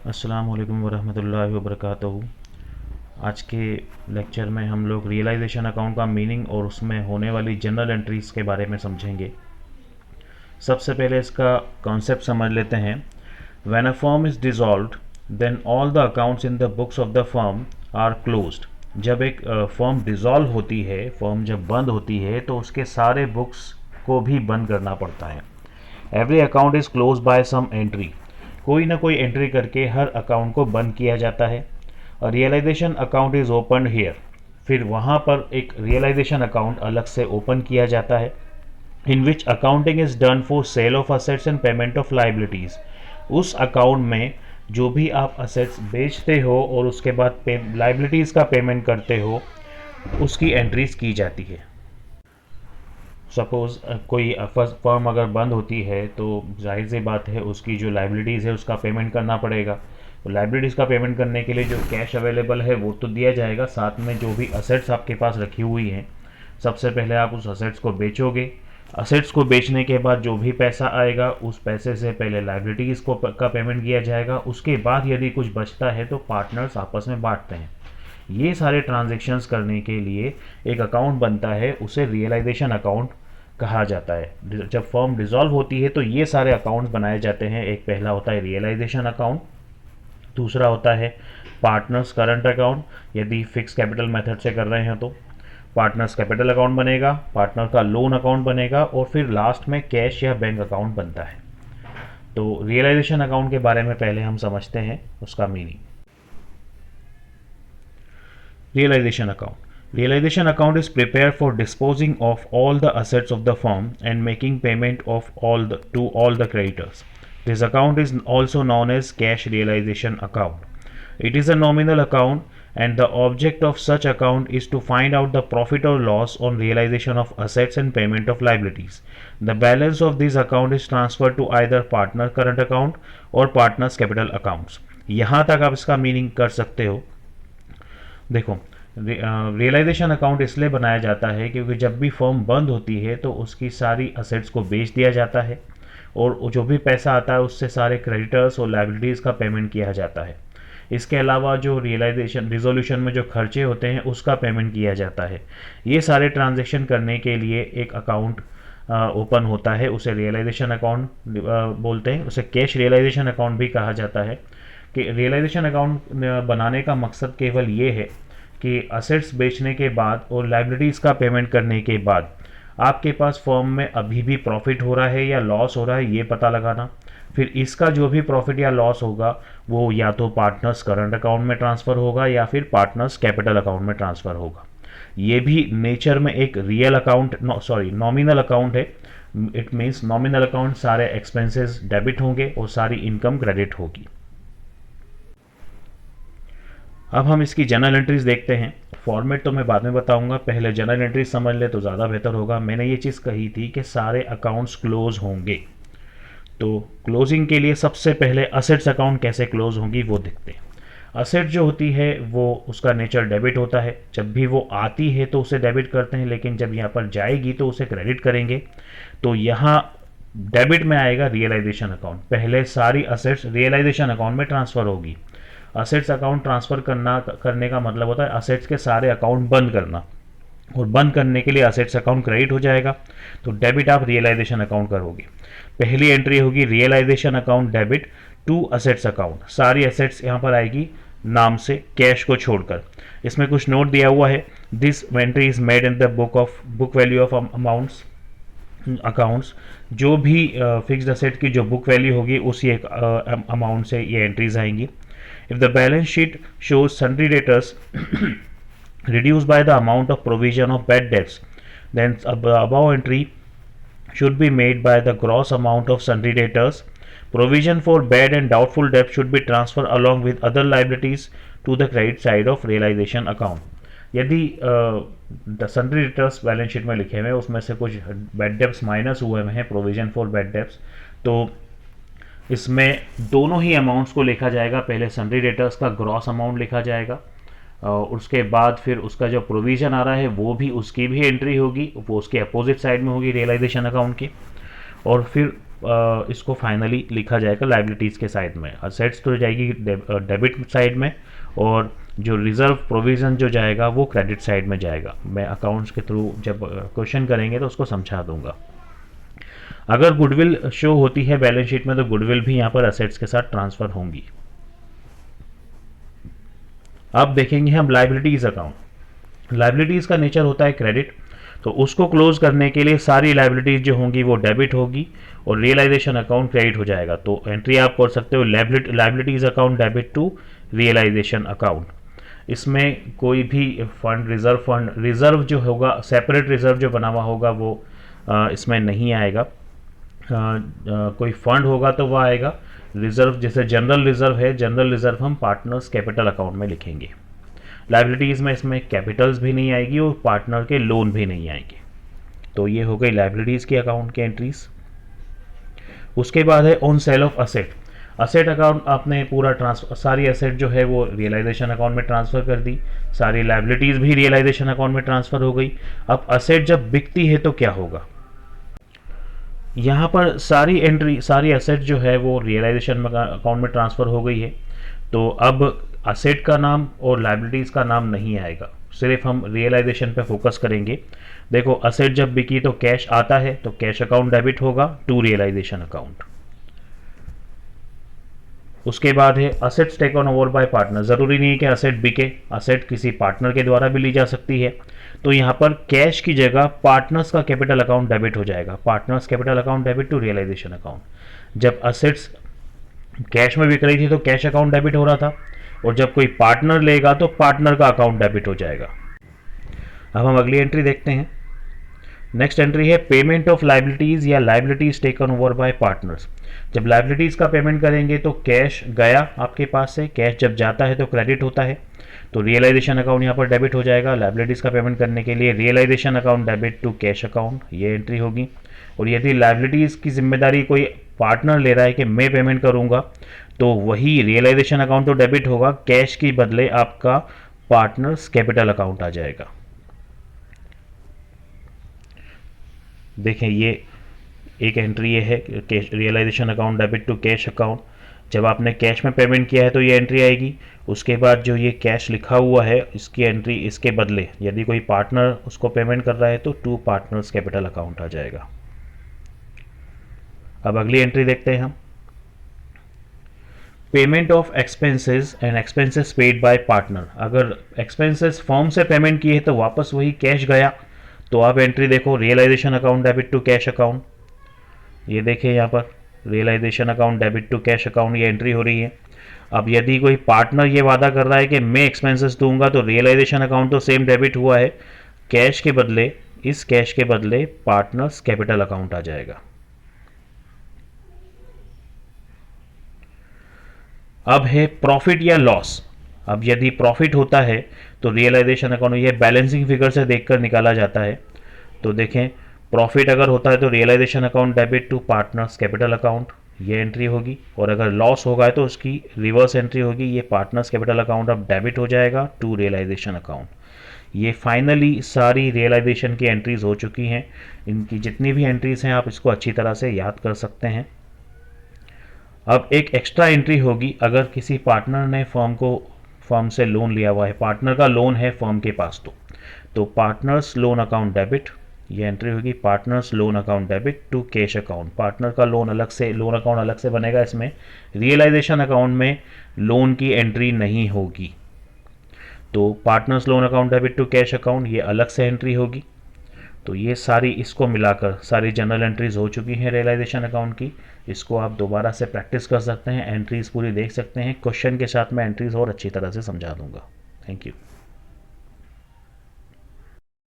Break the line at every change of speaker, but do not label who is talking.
अस्सलाम वालेकुम वरहमतुल्लाहि वबरकातुहू। आज के लेक्चर में हम लोग रियलाइजेशन अकाउंट का मीनिंग और उसमें होने वाली जनरल एंट्रीज़ के बारे में समझेंगे। सबसे पहले इसका कॉन्सेप्ट समझ लेते हैं। When a firm is dissolved then all the accounts in the books of the firm are closed. जब एक फर्म डिसॉल्व होती है, फर्म जब बंद होती है तो उसके सारे बुक्स को भी बंद करना पड़ता है। Every account is close by some entry. कोई ना कोई एंट्री करके हर अकाउंट को बंद किया जाता है। और realisation account is open here. फिर वहाँ पर एक रियलाइजेशन अकाउंट अलग से ओपन किया जाता है। In which accounting is done for sale of assets and payment of liabilities. उस अकाउंट में जो भी आप असेट्स बेचते हो और उसके बाद लाइबिलिटीज़ का पेमेंट करते हो, उसकी एंट्रीज की जाती है। सपोज़ कोई फर्म अगर बंद होती है तो जाहिर सी बात है उसकी जो लाइबिलिटीज़ है उसका पेमेंट करना पड़ेगा। तो लाइबिलिटीज़ का पेमेंट करने के लिए जो कैश अवेलेबल है वो तो दिया जाएगा, साथ में जो भी असेट्स आपके पास रखी हुई हैं सबसे पहले आप उस असेट्स को बेचोगे। असेट्स को बेचने के बाद जो भी पैसा आएगा उस पैसे से पहले लाइबिलिटीज़ को का पेमेंट किया जाएगा। उसके बाद यदि कुछ बचता है तो पार्टनर्स आपस में बांटते हैं। ये सारे ट्रांजेक्शन्स करने के लिए एक अकाउंट बनता है, उसे रियलाइजेशन अकाउंट कहा जाता है। जब फर्म डिसॉल्व होती है तो ये सारे अकाउंट्स बनाए जाते हैं। एक पहला होता है रियलाइजेशन अकाउंट, दूसरा होता है पार्टनर्स करंट अकाउंट। यदि फिक्स कैपिटल मेथड से कर रहे हैं तो पार्टनर्स कैपिटल अकाउंट बनेगा, पार्टनर का लोन अकाउंट बनेगा और फिर लास्ट में कैश या बैंक अकाउंट बनता है। तो रियलाइजेशन अकाउंट के बारे में पहले हम समझते हैं उसका meaning. Realization account. Realization account is prepared for disposing of all the assets of the firm and making payment of to all the creditors. This account is also known as cash realization account. It is a nominal account and the object of such account is to find out the profit or loss on realization of assets and payment of liabilities. The balance of this account is transferred to either partner current account or partners capital accounts. यहाँ तक आप इसका meaning कर सकते हो। देखो, realisation account इसलिए बनाया जाता है क्योंकि जब भी फर्म बंद होती है तो उसकी सारी असेट्स को बेच दिया जाता है और जो भी पैसा आता है उससे सारे क्रेडिटर्स और लाइबिलिटीज़ का पेमेंट किया जाता है। इसके अलावा जो रिजोल्यूशन में जो खर्चे होते हैं उसका पेमेंट किया जाता है। ये सारे ट्रांजेक्शन करने के लिए एक अकाउंट ओपन होता है, उसे रियलाइजेशन अकाउंट बोलते हैं। उसे कैश रियलाइजेशन अकाउंट भी कहा जाता है। कि रियलाइजेशन अकाउंट बनाने का मकसद केवल ये है कि असेट्स बेचने के बाद और लाइबिलिटीज़ का पेमेंट करने के बाद आपके पास फर्म में अभी भी प्रॉफिट हो रहा है या लॉस हो रहा है ये पता लगाना। फिर इसका जो भी प्रॉफिट या लॉस होगा वो या तो पार्टनर्स करंट अकाउंट में ट्रांसफ़र होगा या फिर पार्टनर्स कैपिटल अकाउंट में ट्रांसफ़र होगा। ये भी नेचर में एक रियल अकाउंट नॉमिनल अकाउंट है। इट मीन्स नॉमिनल अकाउंट सारे एक्सपेंसेस डेबिट होंगे और सारी इनकम क्रेडिट होगी। अब हम इसकी जनरल एंट्रीज देखते हैं। फॉर्मेट तो मैं बाद में बताऊंगा, पहले जनरल एंट्रीज समझ ले तो ज़्यादा बेहतर होगा। मैंने ये चीज़ कही थी कि सारे अकाउंट्स क्लोज होंगे, तो क्लोजिंग के लिए सबसे पहले असेट्स अकाउंट कैसे क्लोज होंगी वो देखते हैं। असेट जो होती है वो उसका नेचर डेबिट होता है। जब भी वो आती है तो उसे डेबिट करते हैं, लेकिन जब यहाँ पर जाएगी तो उसे क्रेडिट करेंगे। तो यहाँ डेबिट में आएगा रियलाइजेशन अकाउंट। पहले सारी असेट्स रियलाइजेशन अकाउंट में ट्रांसफ़र होगी। असेट्स अकाउंट ट्रांसफ़र करने का मतलब होता है असेट्स के सारे अकाउंट बंद करना, और बंद करने के लिए असेट्स अकाउंट क्रेडिट हो जाएगा। तो डेबिट आप रियलाइजेशन अकाउंट करोगे। पहली एंट्री होगी realisation account debit to assets account. सारी असेट्स यहाँ पर आएगी नाम से, कैश को छोड़कर। इसमें कुछ नोट दिया हुआ है। This entry is made in the book value of amounts accounts. जो भी फिक्स्ड असेट की जो बुक वैल्यू होगी उसी एक अमाउंट से ये एंट्रीज आएंगी। If the balance sheet shows sundry debtors reduced by the amount of provision of bad debts, then above entry should be made by the gross amount of sundry debtors. Provision for bad and doubtful debt should be transferred along with other liabilities to the credit side of realization account. यदि sundry debtors balance sheet में लिखे हुए उसमें से कुछ bad debts minus हुए हैं, provision for bad debts, तो इसमें दोनों ही अमाउंट्स को लिखा जाएगा। पहले सन्ड्री डेटर्स का ग्रॉस अमाउंट लिखा जाएगा और उसके बाद फिर उसका जो प्रोविज़न आ रहा है वो भी उसकी भी एंट्री होगी, वो उसके अपोजिट साइड में होगी रियलाइजेशन अकाउंट की। और फिर इसको फाइनली लिखा जाएगा लाइबिलिटीज़ के साइड में। असेट्स तो जाएगी डेबिट साइड में, और जो रिजर्व प्रोविज़न जो जाएगा वो क्रेडिट साइड में जाएगा। मैं अकाउंट्स के थ्रू जब क्वेश्चन करेंगे तो उसको समझा दूंगा। अगर गुडविल शो होती है बैलेंस शीट में तो गुडविल भी यहाँ पर असेट्स के साथ ट्रांसफ़र होंगी। अब देखेंगे हम लाइबिलिटीज़ अकाउंट। लाइबिलिटीज़ का नेचर होता है क्रेडिट, तो उसको क्लोज करने के लिए सारी लाइबिलिटीज़ जो होंगी वो डेबिट होगी और रियलाइजेशन अकाउंट क्रेडिट हो जाएगा। तो एंट्री आप कर सकते हो liabilities account debit to realisation account. इसमें कोई भी फंड, रिजर्व जो होगा, सेपरेट रिजर्व जो बना हुआ होगा वो इसमें नहीं आएगा। कोई फंड होगा तो वह आएगा। रिजर्व जैसे जनरल रिजर्व है, जनरल रिजर्व हम पार्टनर्स कैपिटल अकाउंट में लिखेंगे। लाइबिलिटीज़ में इसमें कैपिटल्स भी नहीं आएगी और पार्टनर के लोन भी नहीं आएंगे। तो ये हो गई लाइबिलिटीज़ के अकाउंट के एंट्रीज। उसके बाद है on sale of asset. Asset account आपने पूरा ट्रांसफर, सारी असेट जो है वो रियलाइजेशन अकाउंट में ट्रांसफ़र कर दी, सारी लाइबिलिटीज़ भी रियलाइजेशन अकाउंट में ट्रांसफ़र हो गई। अब असेट जब बिकती है तो क्या होगा, यहाँ पर सारी एंट्री, सारी असेट जो है वो रियलाइजेशन अकाउंट में ट्रांसफ़र हो गई है। तो अब असेट का नाम और लाइबिलिटीज़ का नाम नहीं आएगा, सिर्फ हम रियलाइजेशन पे फोकस करेंगे। देखो असेट जब बिकी तो कैश आता है, तो कैश अकाउंट डेबिट होगा टू रियलाइजेशन अकाउंट। उसके बाद है assets taken over by partner. ज़रूरी नहीं है कि असेट बिके, असेट किसी पार्टनर के द्वारा भी ली जा सकती है। तो यहाँ पर कैश की जगह पार्टनर्स का कैपिटल अकाउंट डेबिट हो जाएगा, partners capital account debit to realisation account. जब असेट्स कैश में बिक रही थी तो कैश अकाउंट डेबिट हो रहा था, और जब कोई पार्टनर लेगा तो पार्टनर का अकाउंट डेबिट हो जाएगा। अब हम अगली एंट्री देखते हैं। नेक्स्ट एंट्री है पेमेंट ऑफ लाइबिलिटीज़ या liabilities taken over by partners. जब लाइबिलिटीज़ का पेमेंट करेंगे तो कैश गया आपके पास से, कैश जब जाता है तो क्रेडिट होता है, तो रियलाइजेशन अकाउंट यहाँ पर डेबिट हो जाएगा। लाइबिलिटीज़ का पेमेंट करने के लिए realisation account debit to cash account, ये एंट्री होगी। और यदि लाइबिलिटीज़ की जिम्मेदारी कोई पार्टनर ले रहा है कि मैं पेमेंट करूँगा, तो वही रियलाइजेशन अकाउंट तो डेबिट होगा, कैश की बदले आपका पार्टनर्स कैपिटल अकाउंट आ जाएगा। देखें ये एक एंट्री ये है cash realisation account debit to cash account. जब आपने कैश में पेमेंट किया है तो ये एंट्री आएगी। उसके बाद जो ये कैश लिखा हुआ है इसकी एंट्री, इसके बदले यदि कोई पार्टनर उसको पेमेंट कर रहा है तो टू पार्टनर्स कैपिटल अकाउंट आ जाएगा। अब अगली एंट्री देखते हैं हम। Payment of expenses and expenses paid by partner. अगर एक्सपेंसेस फर्म से पेमेंट किए तो वापस वही कैश गया, तो आप एंट्री देखो realisation account debit to cash account. ये देखिए यहाँ पर realisation account debit to cash account, ये एंट्री हो रही है। अब यदि कोई पार्टनर ये वादा कर रहा है कि मैं एक्सपेंसेस दूंगा, तो रियलाइजेशन अकाउंट तो सेम डेबिट हुआ है, कैश के बदले, इस कैश के बदले पार्टनर्स कैपिटल अकाउंट आ जाएगा। अब है प्रॉफिट या लॉस। अब यदि प्रॉफिट होता है तो रियलाइजेशन अकाउंट, ये बैलेंसिंग फिगर से देखकर निकाला जाता है। तो देखें प्रॉफिट अगर होता है तो realisation account debit to partners capital account, ये एंट्री होगी। और अगर लॉस होगा तो उसकी रिवर्स एंट्री होगी, ये पार्टनर्स कैपिटल अकाउंट अब डेबिट हो जाएगा टू रियलाइजेशन अकाउंट। ये फाइनली सारी रियलाइजेशन की एंट्रीज हो चुकी हैं। इनकी जितनी भी एंट्रीज हैं आप इसको अच्छी तरह से याद कर सकते हैं। अब एक एक्स्ट्रा एंट्री होगी, अगर किसी पार्टनर ने फर्म से लोन लिया हुआ है, पार्टनर का लोन है फर्म के पास, तो पार्टनर्स लोन अकाउंट डेबिट, ये एंट्री होगी partners loan account debit to cash account. Partner का लोन अलग से, लोन अकाउंट अलग से बनेगा, इसमें रियलाइजेशन अकाउंट में लोन की एंट्री नहीं होगी। तो partners loan account debit to cash account, ये अलग से एंट्री होगी। तो ये सारी, इसको मिलाकर सारी जनरल एंट्रीज हो चुकी हैं रियलाइजेशन अकाउंट की। इसको आप दोबारा से प्रैक्टिस कर सकते हैं, एंट्रीज पूरी देख सकते हैं। क्वेश्चन के साथ मैं एंट्रीज और अच्छी तरह से समझा दूंगा। Thank you.